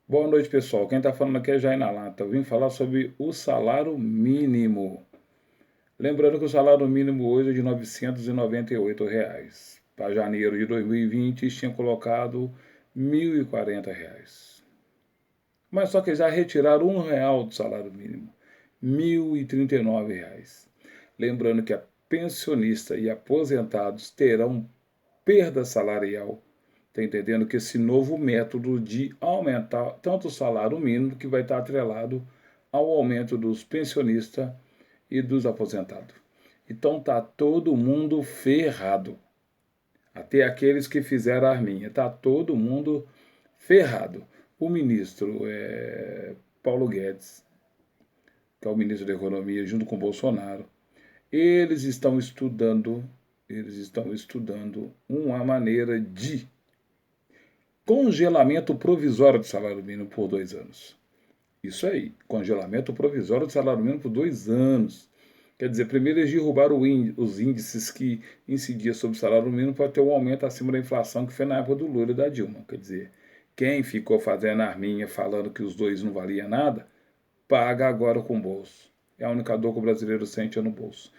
Boa noite, pessoal. Quem está falando aqui é Jair na Lata. Eu vim falar sobre o salário mínimo. Lembrando que o salário mínimo hoje é de R$ 998. Para janeiro de 2020, eles tinham colocado R$ 1.040. Mas só que já retiraram R$ 1 do salário mínimo. R$ 1.039. Lembrando que a pensionista e aposentados terão perda salarial. Está entendendo que esse novo método de aumentar tanto o salário mínimo, que vai estar atrelado ao aumento dos pensionistas e dos aposentados. Então tá todo mundo ferrado. Até aqueles que fizeram a arminha. Tá todo mundo ferrado. O ministro Paulo Guedes, que é o ministro da Economia, junto com Bolsonaro, eles estão estudando uma maneira de congelamento provisório do salário mínimo por 2 anos. Isso aí, congelamento provisório do salário mínimo por 2 anos. Quer dizer, primeiro eles derrubaram os índices que incidiam sobre o salário mínimo para ter um aumento acima da inflação que foi na época do Lula e da Dilma. Quer dizer, quem ficou fazendo arminha falando que os dois não valiam nada, paga agora com o bolso. É a única dor que o brasileiro sente no bolso.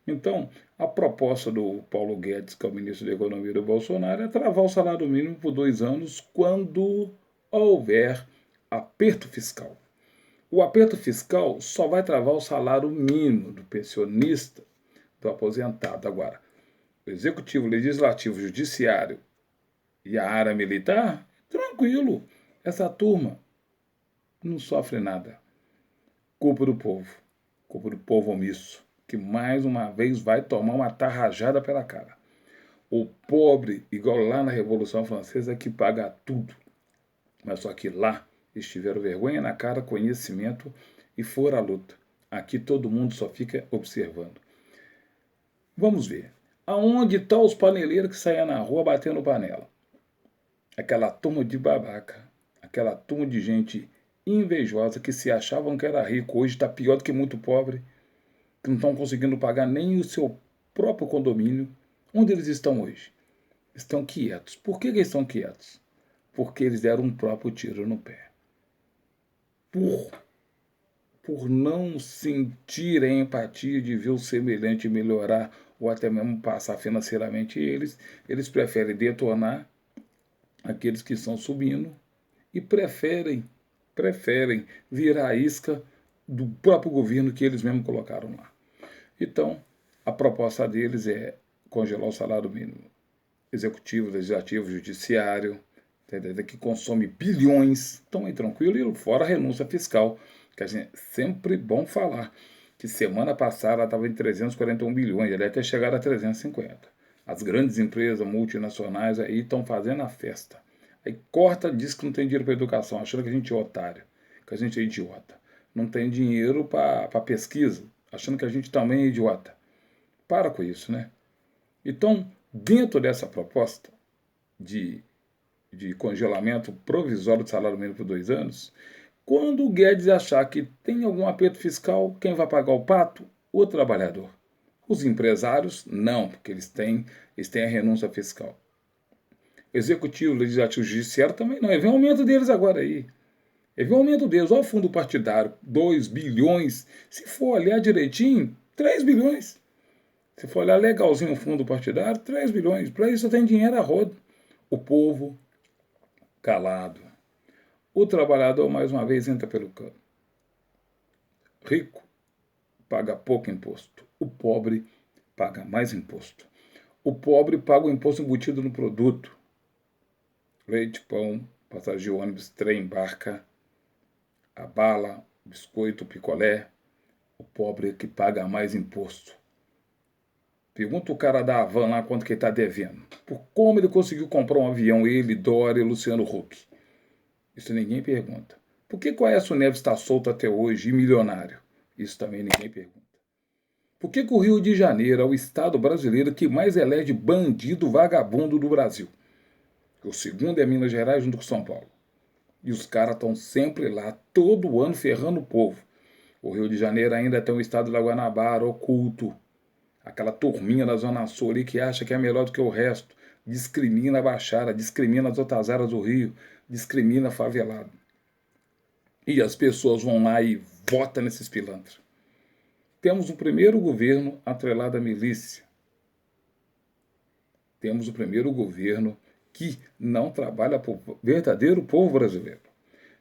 Então, a proposta do Paulo Guedes, que é o ministro da Economia do Bolsonaro, é travar o salário mínimo por 2 anos quando houver aperto fiscal. O aperto fiscal só vai travar o salário mínimo do pensionista, do aposentado. Agora, o executivo, legislativo, judiciário e a área militar, tranquilo. Essa turma não sofre nada. Culpa do povo omisso, que mais uma vez vai tomar uma tarrajada pela cara. O pobre, igual lá na Revolução Francesa, que paga tudo. Mas só que lá eles tiveram vergonha na cara, conhecimento e foram à luta. Aqui todo mundo só fica observando. Vamos ver. Aonde estão os paneleiros que saíam na rua batendo panela? Aquela turma de babaca, aquela turma de gente invejosa que se achavam que era rico, hoje está pior do que muito pobre, que não estão conseguindo pagar nem o seu próprio condomínio. Onde eles estão hoje? Estão quietos. Por que eles estão quietos? Porque eles deram um próprio tiro no pé. Por não sentir a empatia de ver o semelhante melhorar ou até mesmo passar financeiramente eles preferem detonar aqueles que estão subindo e preferem virar a isca do próprio governo que eles mesmos colocaram lá. Então, a proposta deles é congelar o salário mínimo. Executivo, legislativo, judiciário, que consome bilhões. Então, aí tranquilo, e fora a renúncia fiscal, que a gente sempre bom falar, que semana passada ela estava em 341 bilhões, já deve ter chegado a 350. As grandes empresas multinacionais aí estão fazendo a festa. Aí corta, diz que não tem dinheiro para educação, achando que a gente é otário, que a gente é idiota. Não tem dinheiro para pesquisa, achando que a gente também é idiota. Para com isso, né? Então, dentro dessa proposta de, de congelamento provisório do salário mínimo por 2 anos, quando o Guedes achar que tem algum aperto fiscal, quem vai pagar o pato? O trabalhador. Os empresários, não, porque eles têm a renúncia fiscal. Executivo, legislativo, judiciário também não. Vem um aumento deles agora aí. Vem um aumento deles. Olha o fundo partidário, 2 bilhões. Se for olhar direitinho, 3 bilhões. Se for olhar legalzinho o fundo partidário, 3 bilhões. Para isso tem dinheiro a rodo. O povo calado. O trabalhador, mais uma vez, entra pelo cano. Rico paga pouco imposto. O pobre paga mais imposto. O pobre paga o imposto embutido no produto. Leite, pão, passagem de ônibus, trem, barca, a bala, biscoito, picolé. O pobre é que paga mais imposto. Pergunta o cara da Havan lá quanto que ele está devendo. Por como ele conseguiu comprar um avião, ele, Dória e Luciano Huck. Isso ninguém pergunta. Por que o Aécio Neves está solto até hoje e milionário? Isso também ninguém pergunta. Por que o Rio de Janeiro é o estado brasileiro que mais elege bandido vagabundo do Brasil? O segundo é Minas Gerais junto com São Paulo. E os caras estão sempre lá, todo ano, ferrando o povo. O Rio de Janeiro ainda tem o estado da Guanabara oculto. Aquela turminha da Zona Sul ali que acha que é melhor do que o resto. Discrimina a Baixada, discrimina as outras áreas do Rio, discrimina a favelado. E as pessoas vão lá e votam nesses pilantras. Temos o primeiro governo atrelado à milícia. Temos o primeiro governo que não trabalha para o verdadeiro povo brasileiro.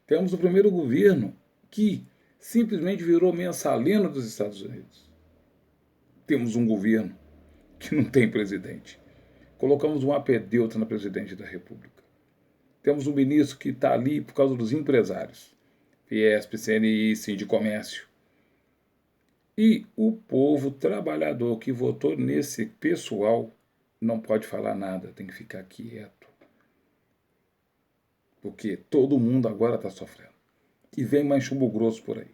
Temos o primeiro governo que simplesmente virou mensalino dos Estados Unidos. Temos um governo que não tem presidente. Colocamos um apedeuta na presidente da República. Temos um ministro que está ali por causa dos empresários. Fiesp, CNI, Sindicomércio. E o povo trabalhador que votou nesse pessoal não pode falar nada, tem que ficar quieto. Porque todo mundo agora está sofrendo. E vem mais chumbo grosso por aí.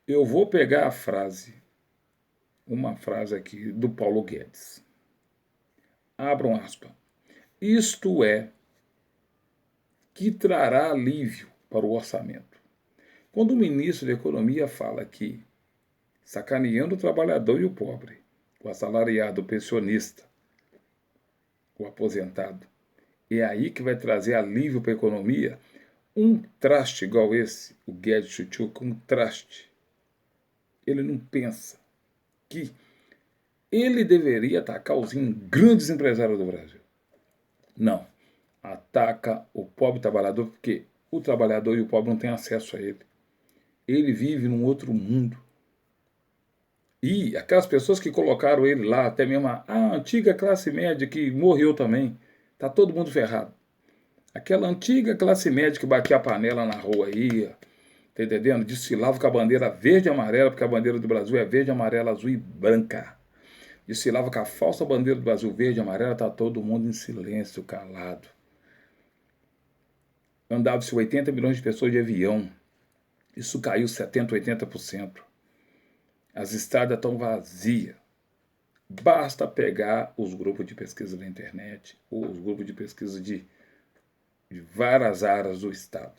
Eu vou pegar a frase, uma frase aqui do Paulo Guedes. Abram aspas. Isto é que trará alívio para o orçamento. Quando o ministro da Economia fala que sacaneando o trabalhador e o pobre, o assalariado, o pensionista, o aposentado, é aí que vai trazer alívio para a economia, um traste igual esse, o Guedes Chuchuca, um traste. Ele não pensa que ele deveria atacar os grandes empresários do Brasil. Não. Ataca o pobre trabalhador, porque o trabalhador e o pobre não têm acesso a ele. Ele vive num outro mundo. E aquelas pessoas que colocaram ele lá, até mesmo a antiga classe média que morreu também, tá todo mundo ferrado. Aquela antiga classe média que batia a panela na rua aí, tá entendendo? Desfilava com a bandeira verde e amarela, porque a bandeira do Brasil é verde, amarela, azul e branca. Desfilava com a falsa bandeira do Brasil verde e amarela, tá todo mundo em silêncio, calado. Andava-se 80 milhões de pessoas de avião. Isso caiu 70%, 80%. As estradas estão vazias. Basta pegar os grupos de pesquisa da internet, ou os grupos de pesquisa de várias áreas do estado.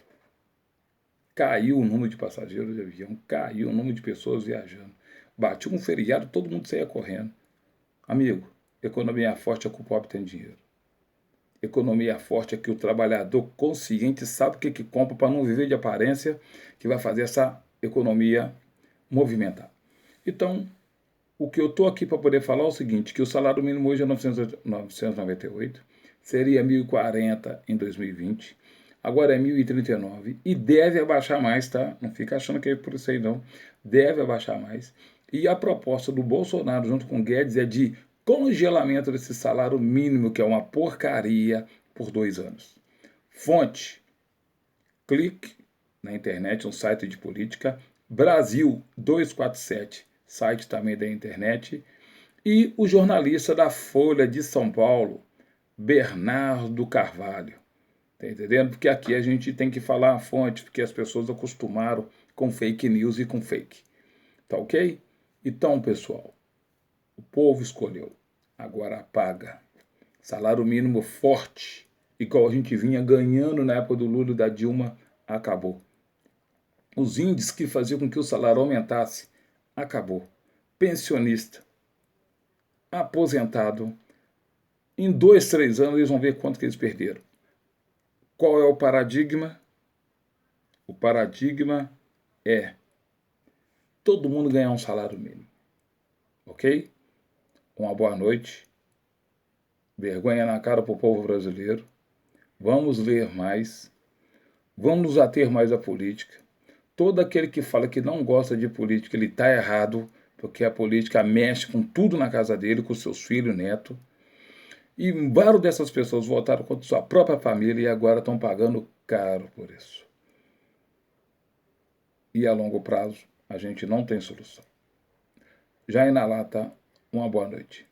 Caiu o número de passageiros de avião, caiu o número de pessoas viajando. Bateu um feriado, todo mundo saía correndo. Amigo, economia forte é que o pobre tem dinheiro. Economia forte é que o trabalhador consciente sabe o que compra para não viver de aparência, que vai fazer essa economia movimentar. Então, o que eu estou aqui para poder falar é o seguinte, que o salário mínimo hoje é 998, seria 1.040 em 2020, agora é 1.039 e deve abaixar mais, tá? Não fica achando que é por isso aí não, deve abaixar mais. E a proposta do Bolsonaro junto com o Guedes é de congelamento desse salário mínimo, que é uma porcaria, por 2 anos. Fonte, clique na internet, um site de política, Brasil 247, site também da internet, e o jornalista da Folha de São Paulo, Bernardo Carvalho. Tá entendendo? Porque aqui a gente tem que falar a fonte, porque as pessoas acostumaram com fake news e com fake. Tá ok? Então, pessoal, o povo escolheu. Agora paga. Salário mínimo forte, igual a gente vinha ganhando na época do Lula e da Dilma, acabou. Os índices que faziam com que o salário aumentasse, acabou. Pensionista, aposentado, em 2, 3 anos eles vão ver quanto que eles perderam. Qual é o paradigma? O paradigma é todo mundo ganhar um salário mínimo. Ok? Uma boa noite. Vergonha na cara para o povo brasileiro. Vamos ler mais. Vamos nos ater mais à política. Todo aquele que fala que não gosta de política, ele está errado, porque a política mexe com tudo na casa dele, com seus filhos e netos. E várias dessas pessoas votaram contra sua própria família e agora estão pagando caro por isso. E a longo prazo, a gente não tem solução. Já na lata, uma boa noite.